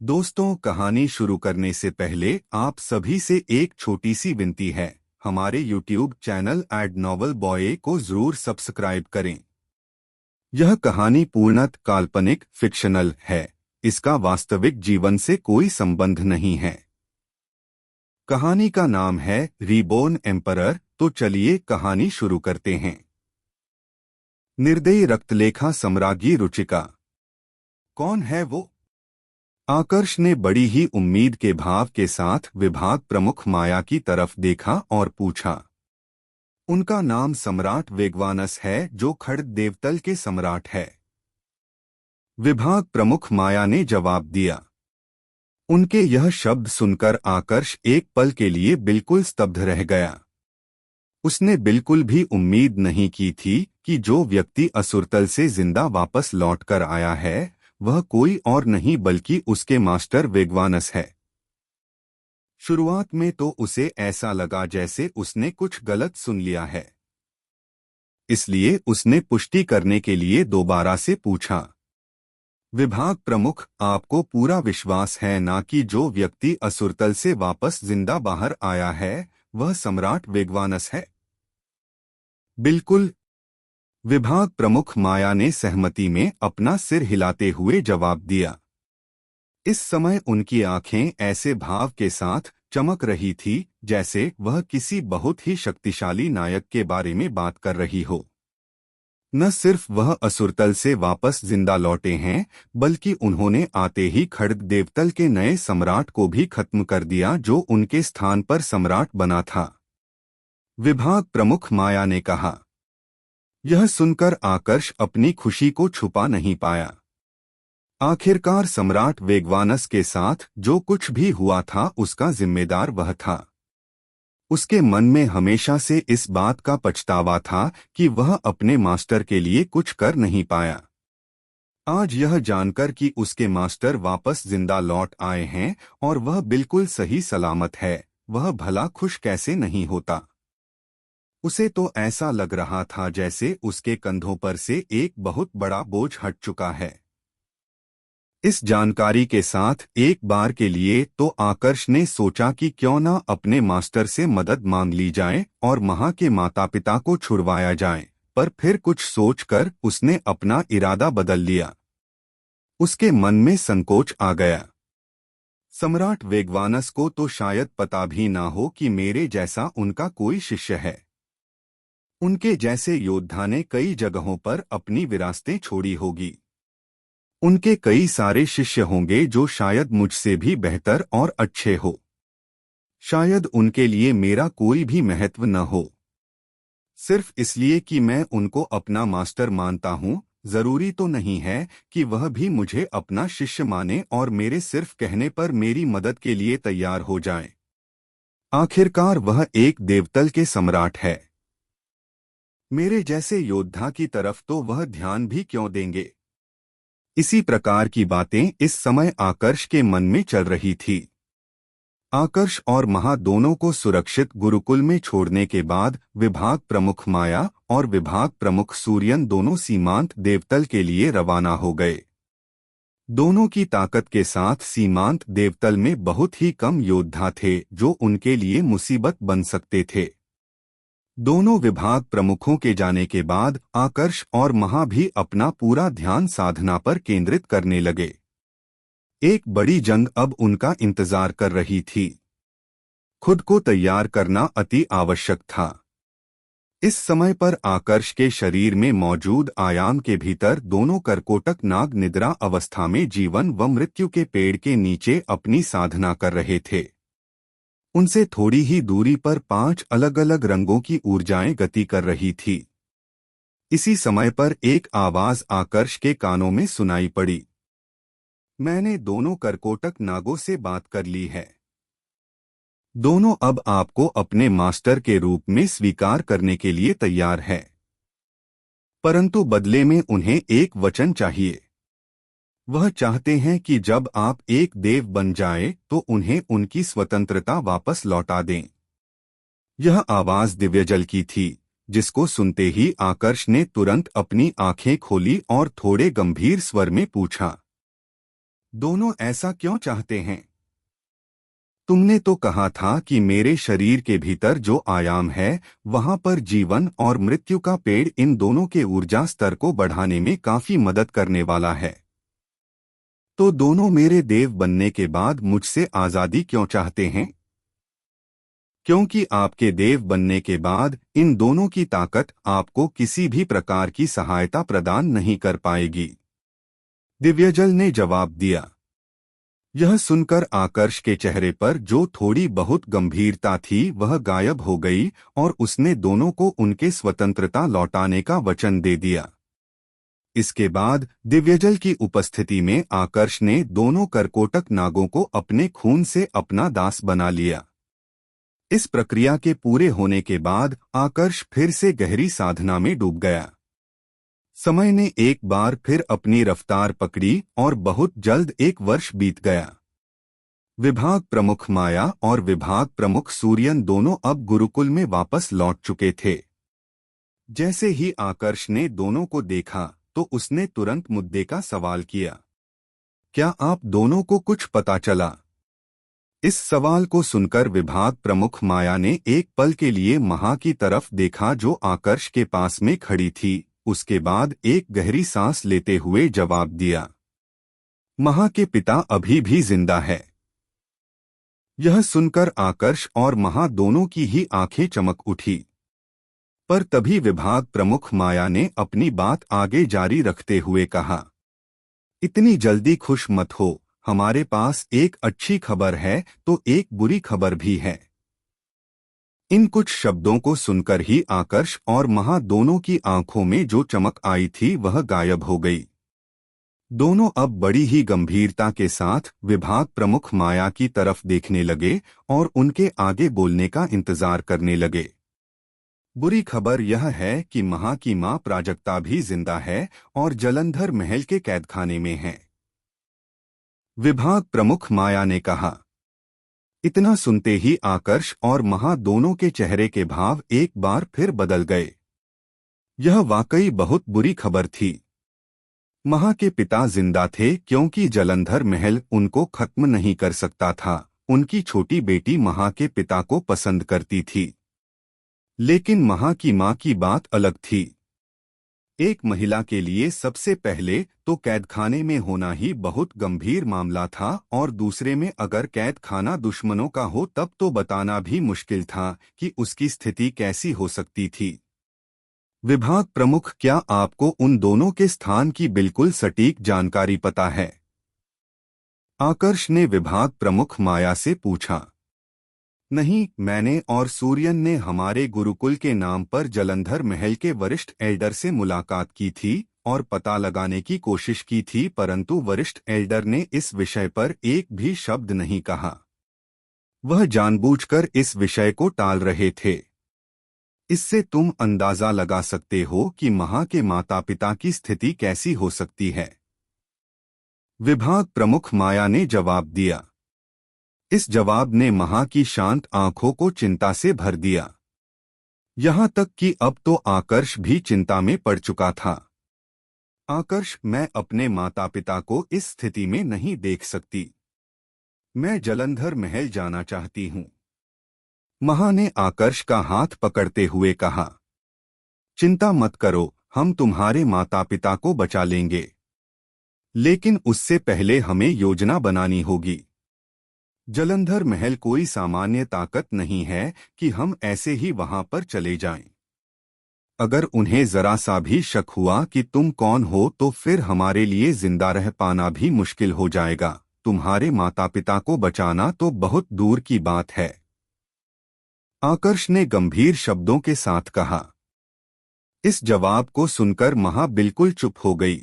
दोस्तों, कहानी शुरू करने से पहले आप सभी से एक छोटी सी विनती है। हमारे YouTube चैनल एड नॉवल बॉय को जरूर सब्सक्राइब करें। यह कहानी पूर्णतः काल्पनिक फिक्शनल है। इसका वास्तविक जीवन से कोई संबंध नहीं है। कहानी का नाम है रीबोर्न एम्परर। तो चलिए कहानी शुरू करते हैं। निर्दयी रक्तलेखा सम्राज्ञी रुचिका। कौन है वो? आकर्ष ने बड़ी ही उम्मीद के भाव के साथ विभाग प्रमुख माया की तरफ देखा और पूछा। उनका नाम सम्राट वेगवानस है, जो खड्ग देवतल के सम्राट है। विभाग प्रमुख माया ने जवाब दिया। उनके यह शब्द सुनकर आकर्ष एक पल के लिए बिल्कुल स्तब्ध रह गया। उसने बिल्कुल भी उम्मीद नहीं की थी कि जो व्यक्ति असुरतल से जिंदा वापस लौटकर आया है वह कोई और नहीं बल्कि उसके मास्टर वेगवानस है। शुरुआत में तो उसे ऐसा लगा जैसे उसने कुछ गलत सुन लिया है। इसलिए उसने पुष्टि करने के लिए दोबारा से पूछा। विभाग प्रमुख, आपको पूरा विश्वास है ना कि जो व्यक्ति असुरतल से वापस जिंदा बाहर आया है वह सम्राट वेगवानस है? बिल्कुल। विभाग प्रमुख माया ने सहमति में अपना सिर हिलाते हुए जवाब दिया। इस समय उनकी आंखें ऐसे भाव के साथ चमक रही थी जैसे वह किसी बहुत ही शक्तिशाली नायक के बारे में बात कर रही हो। न सिर्फ वह असुरतल से वापस जिंदा लौटे हैं बल्कि उन्होंने आते ही खड्ग देवतल के नए सम्राट को भी खत्म कर दिया जो उनके स्थान पर सम्राट बना था। विभाग प्रमुख माया ने कहा। यह सुनकर आकर्ष अपनी खुशी को छुपा नहीं पाया। आखिरकार सम्राट वेगवानस के साथ जो कुछ भी हुआ था उसका जिम्मेदार वह था। उसके मन में हमेशा से इस बात का पछतावा था कि वह अपने मास्टर के लिए कुछ कर नहीं पाया। आज यह जानकर कि उसके मास्टर वापस जिंदा लौट आए हैं और वह बिल्कुल सही सलामत है, वह भला खुश कैसे नहीं होता। उसे तो ऐसा लग रहा था जैसे उसके कंधों पर से एक बहुत बड़ा बोझ हट चुका है। इस जानकारी के साथ एक बार के लिए तो आकर्ष ने सोचा कि क्यों न अपने मास्टर से मदद मांग ली जाए और महा के माता पिता को छुड़वाया जाए, पर फिर कुछ सोचकर उसने अपना इरादा बदल लिया। उसके मन में संकोच आ गया। सम्राट वेगवानस को तो शायद पता भी ना हो कि मेरे जैसा उनका कोई शिष्य है। उनके जैसे योद्धा ने कई जगहों पर अपनी विरासतें छोड़ी होगी। उनके कई सारे शिष्य होंगे जो शायद मुझसे भी बेहतर और अच्छे हो। शायद उनके लिए मेरा कोई भी महत्व न हो। सिर्फ इसलिए कि मैं उनको अपना मास्टर मानता हूँ, जरूरी तो नहीं है कि वह भी मुझे अपना शिष्य माने और मेरे सिर्फ कहने पर मेरी मदद के लिए तैयार हो जाए। आखिरकार वह एक देवतल के सम्राट है। मेरे जैसे योद्धा की तरफ तो वह ध्यान भी क्यों देंगे। इसी प्रकार की बातें इस समय आकर्ष के मन में चल रही थी। आकर्ष और महा दोनों को सुरक्षित गुरुकुल में छोड़ने के बाद विभाग प्रमुख माया और विभाग प्रमुख सूर्यन दोनों सीमांत देवतल के लिए रवाना हो गए। दोनों की ताकत के साथ सीमांत देवतल में बहुत ही कम योद्धा थे जो उनके लिए मुसीबत बन सकते थे। दोनों विभाग प्रमुखों के जाने के बाद आकर्ष और महा भी अपना पूरा ध्यान साधना पर केंद्रित करने लगे। एक बड़ी जंग अब उनका इंतजार कर रही थी। खुद को तैयार करना अति आवश्यक था। इस समय पर आकर्ष के शरीर में मौजूद आयाम के भीतर दोनों करकोटक नाग निद्रा अवस्था में जीवन व मृत्यु के पेड़ के नीचे अपनी साधना कर रहे थे। उनसे थोड़ी ही दूरी पर 5 अलग अलग रंगों की ऊर्जाएं गति कर रही थी। इसी समय पर एक आवाज आकर्ष के कानों में सुनाई पड़ी। मैंने दोनों करकोटक नागों से बात कर ली है। दोनों अब आपको अपने मास्टर के रूप में स्वीकार करने के लिए तैयार है, परंतु बदले में उन्हें एक वचन चाहिए। वह चाहते हैं कि जब आप एक देव बन जाए तो उन्हें उनकी स्वतंत्रता वापस लौटा दें। यह आवाज दिव्यजल की थी, जिसको सुनते ही आकर्ष ने तुरंत अपनी आंखें खोली और थोड़े गंभीर स्वर में पूछा। दोनों ऐसा क्यों चाहते हैं? तुमने तो कहा था कि मेरे शरीर के भीतर जो आयाम है वहां पर जीवन और मृत्यु का पेड़ इन दोनों के ऊर्जा स्तर को बढ़ाने में काफी मदद करने वाला है। तो दोनों मेरे देव बनने के बाद मुझसे आजादी क्यों चाहते हैं? क्योंकि आपके देव बनने के बाद इन दोनों की ताकत आपको किसी भी प्रकार की सहायता प्रदान नहीं कर पाएगी। दिव्यजल ने जवाब दिया। यह सुनकर आकर्ष के चेहरे पर जो थोड़ी बहुत गंभीरता थी वह गायब हो गई और उसने दोनों को उनके स्वतंत्रता लौटाने का वचन दे दिया। इसके बाद दिव्यजल की उपस्थिति में आकर्ष ने दोनों करकोटक नागों को अपने खून से अपना दास बना लिया। इस प्रक्रिया के पूरे होने के बाद आकर्ष फिर से गहरी साधना में डूब गया। समय ने एक बार फिर अपनी रफ्तार पकड़ी और बहुत जल्द 1 वर्ष बीत गया। विभाग प्रमुख माया और विभाग प्रमुख सूर्यन दोनों अब गुरुकुल में वापस लौट चुके थे। जैसे ही आकर्ष ने दोनों को देखा तो उसने तुरंत मुद्दे का सवाल किया। क्या आप दोनों को कुछ पता चला? इस सवाल को सुनकर विभाग प्रमुख माया ने एक पल के लिए महा की तरफ देखा जो आकर्ष के पास में खड़ी थी। उसके बाद एक गहरी सांस लेते हुए जवाब दिया, महा के पिता अभी भी जिंदा है। यह सुनकर आकर्ष और महा दोनों की ही आंखें चमक उठी। पर तभी विभाग प्रमुख माया ने अपनी बात आगे जारी रखते हुए कहा, इतनी जल्दी खुश मत हो, हमारे पास एक अच्छी खबर है तो एक बुरी खबर भी है। इन कुछ शब्दों को सुनकर ही आकर्ष और महा दोनों की आंखों में जो चमक आई थी वह गायब हो गई। दोनों अब बड़ी ही गंभीरता के साथ विभाग प्रमुख माया की तरफ देखने लगे और उनके आगे बोलने का इंतजार करने लगे। बुरी खबर यह है कि महा की मां प्राजक्ता भी जिंदा है और जलंधर महल के कैदखाने में है। विभाग प्रमुख माया ने कहा। इतना सुनते ही आकर्ष और महा दोनों के चेहरे के भाव एक बार फिर बदल गए। यह वाकई बहुत बुरी खबर थी। महा के पिता जिंदा थे क्योंकि जलंधर महल उनको खत्म नहीं कर सकता था। उनकी छोटी बेटी महा के पिता को पसंद करती थी, लेकिन महा की मां की बात अलग थी। एक महिला के लिए सबसे पहले तो कैदखाने में होना ही बहुत गंभीर मामला था और दूसरे में अगर कैद खाना दुश्मनों का हो तब तो बताना भी मुश्किल था कि उसकी स्थिति कैसी हो सकती थी। विभाग प्रमुख, क्या आपको उन दोनों के स्थान की बिल्कुल सटीक जानकारी पता है? आकर्ष ने विभाग प्रमुख माया से पूछा। नहीं, मैंने और सूर्यन ने हमारे गुरुकुल के नाम पर जलंधर महल के वरिष्ठ एल्डर से मुलाकात की थी और पता लगाने की कोशिश की थी, परंतु वरिष्ठ एल्डर ने इस विषय पर एक भी शब्द नहीं कहा। वह जानबूझकर इस विषय को टाल रहे थे। इससे तुम अंदाजा लगा सकते हो कि महा के माता पिता की स्थिति कैसी हो सकती है। विभाग प्रमुख माया ने जवाब दिया। इस जवाब ने महा की शांत आंखों को चिंता से भर दिया। यहां तक कि अब तो आकर्ष भी चिंता में पड़ चुका था। आकर्ष, मैं अपने माता पिता को इस स्थिति में नहीं देख सकती। मैं जलंधर महल जाना चाहती हूं। महा ने आकर्ष का हाथ पकड़ते हुए कहा। चिंता मत करो, हम तुम्हारे माता पिता को बचा लेंगे, लेकिन उससे पहले हमें योजना बनानी होगी। जलंधर महल कोई सामान्य ताकत नहीं है कि हम ऐसे ही वहां पर चले जाएं। अगर उन्हें जरा सा भी शक हुआ कि तुम कौन हो तो फिर हमारे लिए जिंदा रह पाना भी मुश्किल हो जाएगा। तुम्हारे माता पिता को बचाना तो बहुत दूर की बात है। आकर्ष ने गंभीर शब्दों के साथ कहा। इस जवाब को सुनकर महा बिल्कुल चुप हो गई।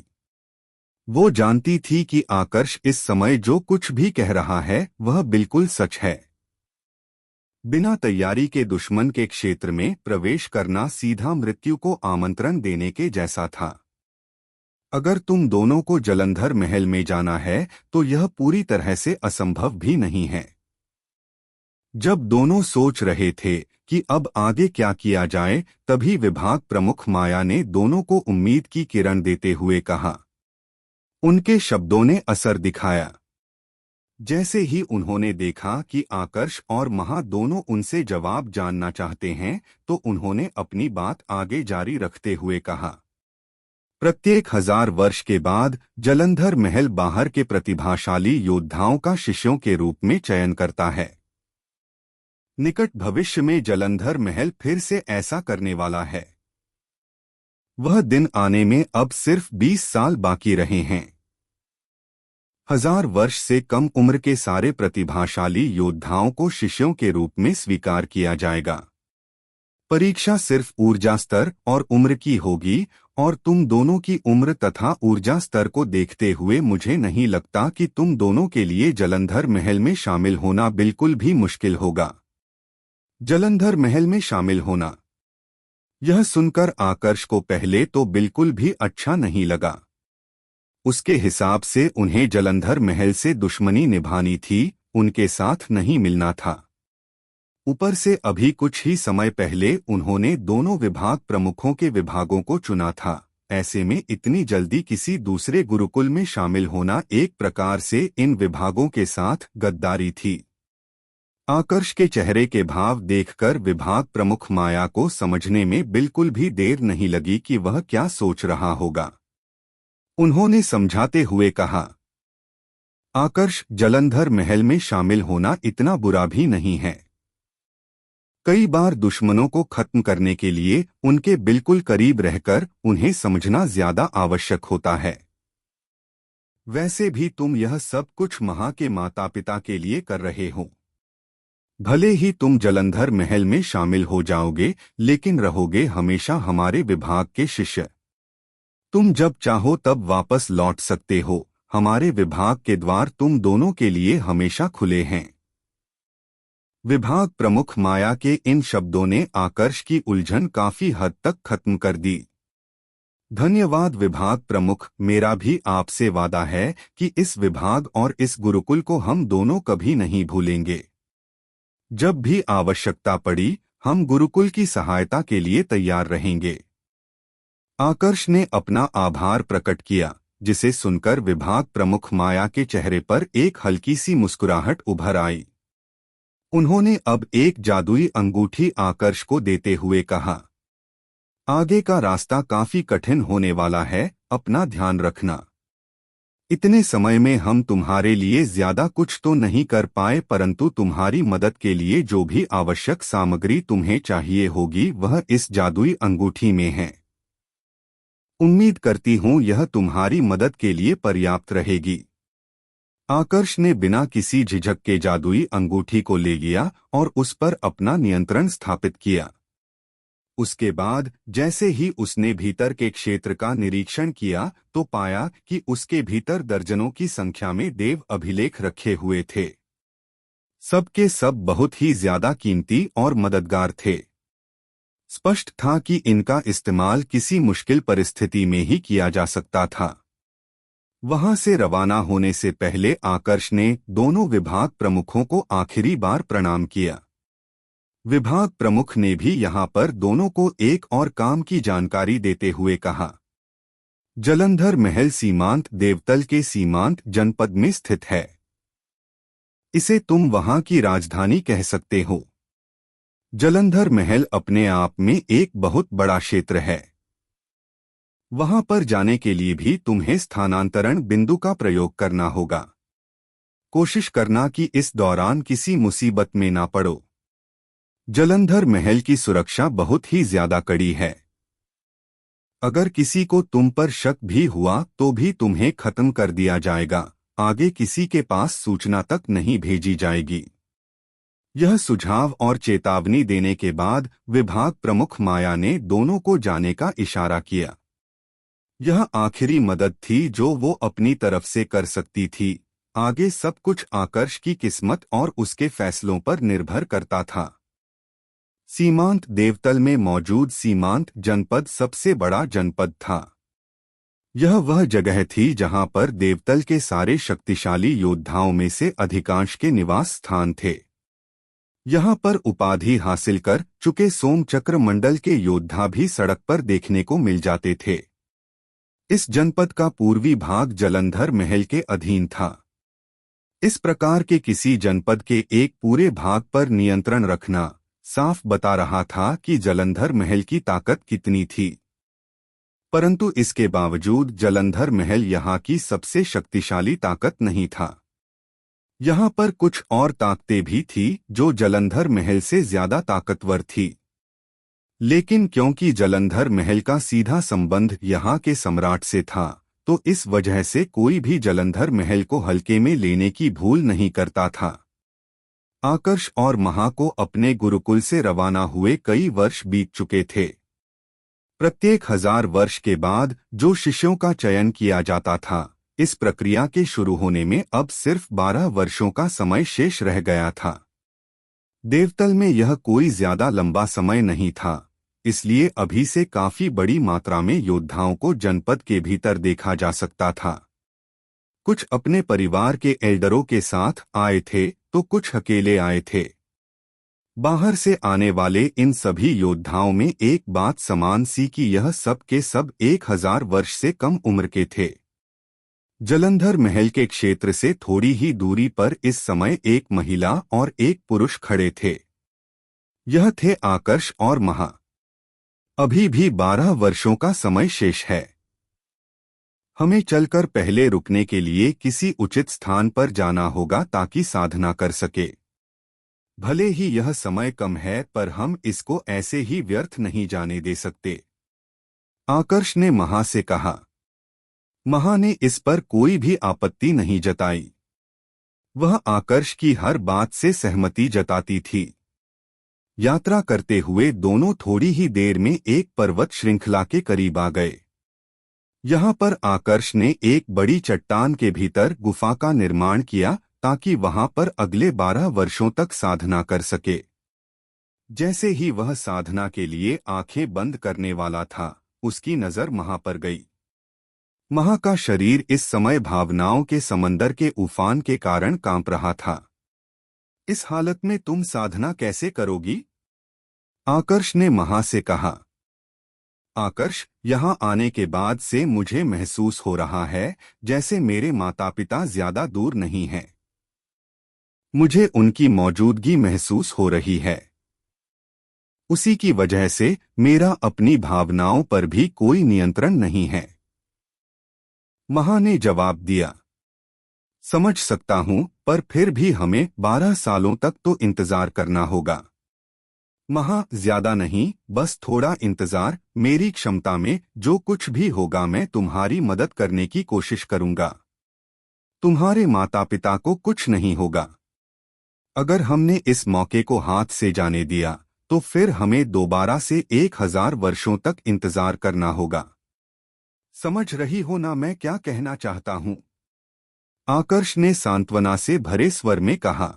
वो जानती थी कि आकर्ष इस समय जो कुछ भी कह रहा है वह बिल्कुल सच है। बिना तैयारी के दुश्मन के क्षेत्र में प्रवेश करना सीधा मृत्यु को आमंत्रण देने के जैसा था। अगर तुम दोनों को जलंधर महल में जाना है तो यह पूरी तरह से असंभव भी नहीं है। जब दोनों सोच रहे थे कि अब आगे क्या किया जाए, तभी विभाग प्रमुख माया ने दोनों को उम्मीद की किरण देते हुए कहा। उनके शब्दों ने असर दिखाया। जैसे ही उन्होंने देखा कि आकर्ष और महा दोनों उनसे जवाब जानना चाहते हैं, तो उन्होंने अपनी बात आगे जारी रखते हुए कहा, प्रत्येक 1000 वर्ष के बाद जलंधर महल बाहर के प्रतिभाशाली योद्धाओं का शिष्यों के रूप में चयन करता है। निकट भविष्य में जलंधर महल फिर से ऐसा करने वाला है। वह दिन आने में अब सिर्फ 20 साल बाकी रहे हैं। 1000 वर्ष से कम उम्र के सारे प्रतिभाशाली योद्धाओं को शिष्यों के रूप में स्वीकार किया जाएगा। परीक्षा सिर्फ ऊर्जा स्तर और उम्र की होगी, और तुम दोनों की उम्र तथा ऊर्जा स्तर को देखते हुए मुझे नहीं लगता कि तुम दोनों के लिए जलंधर महल में शामिल होना बिल्कुल भी मुश्किल होगा। जलंधर महल में शामिल होना, यह सुनकर आकर्ष को पहले तो बिल्कुल भी अच्छा नहीं लगा। उसके हिसाब से उन्हें जलंधर महल से दुश्मनी निभानी थी, उनके साथ नहीं मिलना था। ऊपर से अभी कुछ ही समय पहले उन्होंने दोनों विभाग प्रमुखों के विभागों को चुना था। ऐसे में इतनी जल्दी किसी दूसरे गुरुकुल में शामिल होना एक प्रकार से इन विभागों के साथ गद्दारी थी। आकर्ष के चेहरे के भाव देखकर विभाग प्रमुख माया को समझने में बिल्कुल भी देर नहीं लगी कि वह क्या सोच रहा होगा। उन्होंने समझाते हुए कहा, आकर्ष, जलंधर महल में शामिल होना इतना बुरा भी नहीं है। कई बार दुश्मनों को खत्म करने के लिए उनके बिल्कुल करीब रहकर उन्हें समझना ज्यादा आवश्यक होता है। वैसे भी तुम यह सब कुछ महा के माता पिता के लिए कर रहे हो। भले ही तुम जलंधर महल में शामिल हो जाओगे, लेकिन रहोगे हमेशा हमारे विभाग के शिष्य। तुम जब चाहो तब वापस लौट सकते हो। हमारे विभाग के द्वार तुम दोनों के लिए हमेशा खुले हैं। विभाग प्रमुख माया के इन शब्दों ने आकर्ष की उलझन काफी हद तक खत्म कर दी। धन्यवाद विभाग प्रमुख, मेरा भी आपसे वादा है कि इस विभाग और इस गुरुकुल को हम दोनों कभी नहीं भूलेंगे। जब भी आवश्यकता पड़ी, हम गुरुकुल की सहायता के लिए तैयार रहेंगे। आकर्ष ने अपना आभार प्रकट किया, जिसे सुनकर विभाग प्रमुख माया के चेहरे पर एक हल्की सी मुस्कुराहट उभर आई। उन्होंने अब एक जादुई अंगूठी आकर्ष को देते हुए कहा, आगे का रास्ता काफी कठिन होने वाला है, अपना ध्यान रखना। इतने समय में हम तुम्हारे लिए ज्यादा कुछ तो नहीं कर पाए, परंतु तुम्हारी मदद के लिए जो भी आवश्यक सामग्री तुम्हें चाहिए होगी वह इस जादुई अंगूठी में है। उम्मीद करती हूँ यह तुम्हारी मदद के लिए पर्याप्त रहेगी। आकर्ष ने बिना किसी झिझक के जादुई अंगूठी को ले लिया और उस पर अपना नियंत्रण स्थापित किया। उसके बाद जैसे ही उसने भीतर के क्षेत्र का निरीक्षण किया तो पाया कि उसके भीतर दर्जनों की संख्या में देव अभिलेख रखे हुए थे। सबके सब बहुत ही ज्यादा कीमती और मददगार थे। स्पष्ट था कि इनका इस्तेमाल किसी मुश्किल परिस्थिति में ही किया जा सकता था। वहां से रवाना होने से पहले आकर्ष ने दोनों विभाग प्रमुखों को आखिरी बार प्रणाम किया। विभाग प्रमुख ने भी यहां पर दोनों को एक और काम की जानकारी देते हुए कहा, जलंधर महल सीमांत देवतल के सीमांत जनपद में स्थित है। इसे तुम वहां की राजधानी कह सकते हो। जलंधर महल अपने आप में एक बहुत बड़ा क्षेत्र है। वहां पर जाने के लिए भी तुम्हें स्थानांतरण बिंदु का प्रयोग करना होगा। कोशिश करना कि इस दौरान किसी मुसीबत में ना पड़ो। जलंधर महल की सुरक्षा बहुत ही ज्यादा कड़ी है। अगर किसी को तुम पर शक भी हुआ तो भी तुम्हें खत्म कर दिया जाएगा। आगे किसी के पास सूचना तक नहीं भेजी जाएगी। यह सुझाव और चेतावनी देने के बाद विभाग प्रमुख माया ने दोनों को जाने का इशारा किया। यह आखिरी मदद थी जो वो अपनी तरफ से कर सकती थी। आगे सब कुछ आकर्ष की किस्मत और उसके फैसलों पर निर्भर करता था। सीमांत देवतल में मौजूद सीमांत जनपद सबसे बड़ा जनपद था। यह वह जगह थी जहां पर देवतल के सारे शक्तिशाली योद्धाओं में से अधिकांश के निवास स्थान थे। यहां पर उपाधि हासिल कर चुके सोमचक्र मंडल के योद्धा भी सड़क पर देखने को मिल जाते थे। इस जनपद का पूर्वी भाग जलंधर महल के अधीन था। इस प्रकार के किसी जनपद के एक पूरे भाग पर नियंत्रण रखना साफ बता रहा था कि जालंधर महल की ताकत कितनी थी। परंतु इसके बावजूद जालंधर महल यहाँ की सबसे शक्तिशाली ताकत नहीं था। यहाँ पर कुछ और ताकतें भी थी जो जालंधर महल से ज्यादा ताकतवर थी। लेकिन क्योंकि जालंधर महल का सीधा संबंध यहाँ के सम्राट से था, तो इस वजह से कोई भी जालंधर महल को हल्के में लेने की भूल नहीं करता था। आकर्ष और महा को अपने गुरुकुल से रवाना हुए कई वर्ष बीत चुके थे। प्रत्येक 1000 वर्ष के बाद जो शिष्यों का चयन किया जाता था, इस प्रक्रिया के शुरू होने में अब सिर्फ 12 वर्षों का समय शेष रह गया था। देवतल में यह कोई ज्यादा लंबा समय नहीं था, इसलिए अभी से काफी बड़ी मात्रा में योद्धाओं को जनपद के भीतर देखा जा सकता था। कुछ अपने परिवार के एल्डरों के साथ आए थे तो कुछ अकेले आए थे। बाहर से आने वाले इन सभी योद्धाओं में एक बात समान सी कि यह सब के सब 1000 वर्ष से कम उम्र के थे। जालंधर महल के क्षेत्र से थोड़ी ही दूरी पर इस समय एक महिला और एक पुरुष खड़े थे। यह थे आकर्ष और महा। अभी भी 12 वर्षों का समय शेष है। हमें चलकर पहले रुकने के लिए किसी उचित स्थान पर जाना होगा ताकि साधना कर सके। भले ही यह समय कम है, पर हम इसको ऐसे ही व्यर्थ नहीं जाने दे सकते, आकर्ष ने महा से कहा। महा ने इस पर कोई भी आपत्ति नहीं जताई। वह आकर्ष की हर बात से सहमति जताती थी। यात्रा करते हुए दोनों थोड़ी ही देर में एक पर्वत श्रृंखला के करीब आ गए। यहाँ पर आकर्ष ने एक बड़ी चट्टान के भीतर गुफा का निर्माण किया ताकि वहां पर अगले 12 वर्षों तक साधना कर सके। जैसे ही वह साधना के लिए आंखें बंद करने वाला था, उसकी नजर महा पर गई। महा का शरीर इस समय भावनाओं के समंदर के उफान के कारण कांप रहा था। इस हालत में तुम साधना कैसे करोगी? आकर्ष ने महा से कहा। आकर्ष, यहाँ आने के बाद से मुझे महसूस हो रहा है जैसे मेरे माता पिता ज्यादा दूर नहीं हैं। मुझे उनकी मौजूदगी महसूस हो रही है। उसी की वजह से मेरा अपनी भावनाओं पर भी कोई नियंत्रण नहीं है। महा ने जवाब दिया। समझ सकता हूं, पर फिर भी हमें 12 सालों तक तो इंतजार करना होगा। महा, ज्यादा नहीं, बस थोड़ा इंतजार। मेरी क्षमता में जो कुछ भी होगा मैं तुम्हारी मदद करने की कोशिश करूंगा। तुम्हारे माता पिता को कुछ नहीं होगा। अगर हमने इस मौके को हाथ से जाने दिया तो फिर हमें दोबारा से 1000 वर्षों तक इंतजार करना होगा। समझ रही हो ना मैं क्या कहना चाहता हूं? आकर्ष ने सांत्वना से भरे स्वर में कहा।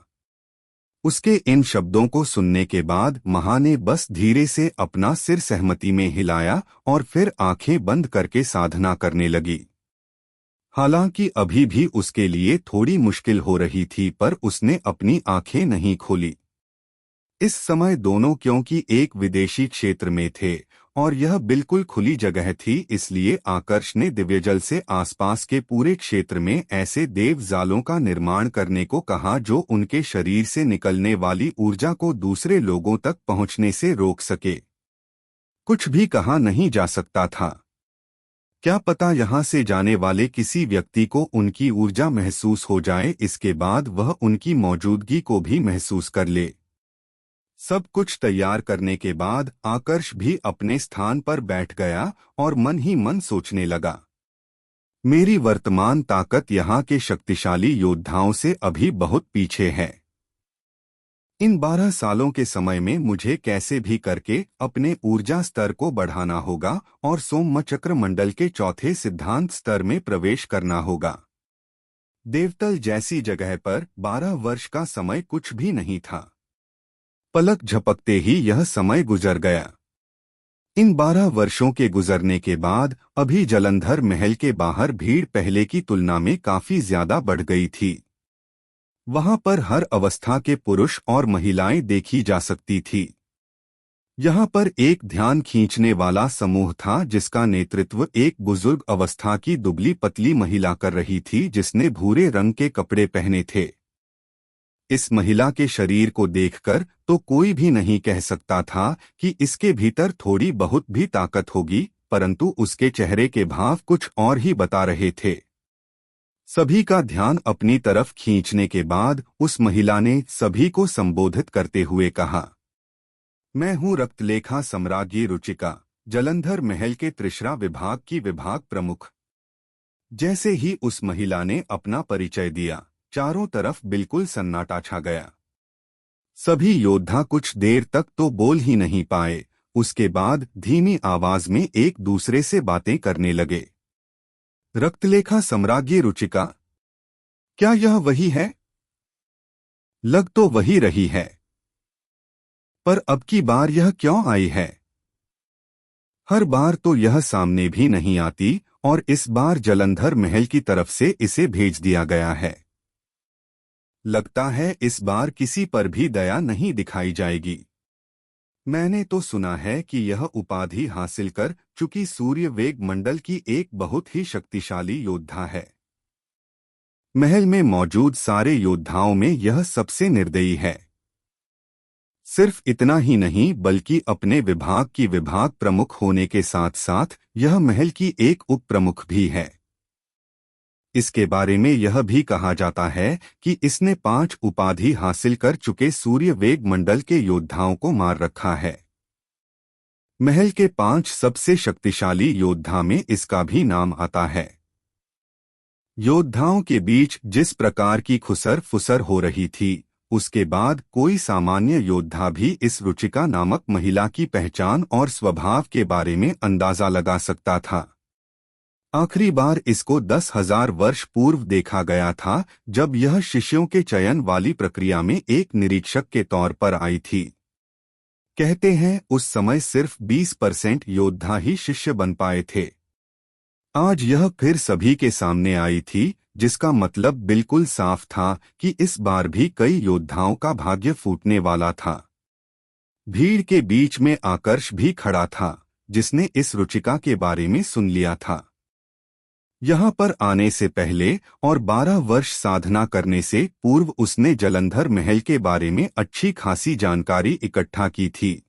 उसके इन शब्दों को सुनने के बाद महा ने बस धीरे से अपना सिर सहमति में हिलाया और फिर आंखें बंद करके साधना करने लगी। हालांकि अभी भी उसके लिए थोड़ी मुश्किल हो रही थी, पर उसने अपनी आंखें नहीं खोली। इस समय दोनों क्योंकि एक विदेशी क्षेत्र में थे और यह बिल्कुल खुली जगह थी, इसलिए आकर्ष ने दिव्यजल से आसपास के पूरे क्षेत्र में ऐसे देव जालों का निर्माण करने को कहा जो उनके शरीर से निकलने वाली ऊर्जा को दूसरे लोगों तक पहुंचने से रोक सके। कुछ भी कहा नहीं जा सकता था। क्या पता यहां से जाने वाले किसी व्यक्ति को उनकी ऊर्जा महसूस हो जाए, इसके बाद वह उनकी मौजूदगी को भी महसूस कर ले। सब कुछ तैयार करने के बाद आकर्ष भी अपने स्थान पर बैठ गया और मन ही मन सोचने लगा। मेरी वर्तमान ताकत यहाँ के शक्तिशाली योद्धाओं से अभी बहुत पीछे है। इन 12 सालों के समय में मुझे कैसे भी करके अपने ऊर्जा स्तर को बढ़ाना होगा और सोमचक्र मंडल के चौथे सिद्धांत स्तर में प्रवेश करना होगा। देवतल जैसी जगह पर 12 वर्ष का समय कुछ भी नहीं था। पलक झपकते ही यह समय गुजर गया। इन 12 वर्षों के गुजरने के बाद अभी जालंधर महल के बाहर भीड़ पहले की तुलना में काफी ज्यादा बढ़ गई थी। वहां पर हर अवस्था के पुरुष और महिलाएं देखी जा सकती थी। यहाँ पर एक ध्यान खींचने वाला समूह था जिसका नेतृत्व एक बुजुर्ग अवस्था की दुबली पतली महिला कर रही थी जिसने भूरे रंग के कपड़े पहने थे। इस महिला के शरीर को देखकर तो कोई भी नहीं कह सकता था कि इसके भीतर थोड़ी बहुत भी ताकत होगी, परंतु उसके चेहरे के भाव कुछ और ही बता रहे थे। सभी का ध्यान अपनी तरफ खींचने के बाद उस महिला ने सभी को संबोधित करते हुए कहा, मैं हूँ रक्तलेखा सम्राज्ञी रुचिका, जालंधर महल के त्रिशरा विभाग की विभाग प्रमुख। जैसे ही उस महिला ने अपना परिचय दिया, चारों तरफ बिल्कुल सन्नाटा छा गया। सभी योद्धा कुछ देर तक तो बोल ही नहीं पाए, उसके बाद धीमी आवाज में एक दूसरे से बातें करने लगे। रक्तलेखा सम्राज्ञी रुचिका, क्या यह वही है? लग तो वही रही है, पर अब की बार यह क्यों आई है? हर बार तो यह सामने भी नहीं आती और इस बार जालंधर महल की तरफ से इसे भेज दिया गया है। लगता है इस बार किसी पर भी दया नहीं दिखाई जाएगी। मैंने तो सुना है कि यह उपाधि हासिल कर चुकी सूर्य वेग मंडल की एक बहुत ही शक्तिशाली योद्धा है। महल में मौजूद सारे योद्धाओं में यह सबसे निर्दयी है। सिर्फ इतना ही नहीं बल्कि अपने विभाग की विभाग प्रमुख होने के साथ साथ यह महल की एक उप प्रमुख भी है। इसके बारे में यह भी कहा जाता है कि इसने 5 उपाधि हासिल कर चुके सूर्य वेग मंडल के योद्धाओं को मार रखा है। महल के 5 सबसे शक्तिशाली योद्धा में इसका भी नाम आता है। योद्धाओं के बीच जिस प्रकार की खुसर फुसर हो रही थी, उसके बाद कोई सामान्य योद्धा भी इस रुचिका नामक महिला की पहचान और स्वभाव के बारे में अंदाजा लगा सकता था। आखिरी बार इसको 10,000 वर्ष पूर्व देखा गया था जब यह शिष्यों के चयन वाली प्रक्रिया में एक निरीक्षक के तौर पर आई थी। कहते हैं उस समय सिर्फ 20% योद्धा ही शिष्य बन पाए थे। आज यह फिर सभी के सामने आई थी, जिसका मतलब बिल्कुल साफ था कि इस बार भी कई योद्धाओं का भाग्य फूटने वाला था। भीड़ के बीच में आकर्ष भी खड़ा था, जिसने इस रुचिका के बारे में सुन लिया था। यहाँ पर आने से पहले और 12 वर्ष साधना करने से पूर्व उसने जालंधर महल के बारे में अच्छी खासी जानकारी इकट्ठा की थी।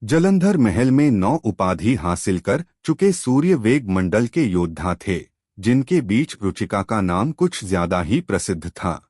जालंधर महल में 9 उपाधि हासिल कर चुके सूर्य वेग मंडल के योद्धा थे, जिनके बीच रुचिका का नाम कुछ ज्यादा ही प्रसिद्ध था।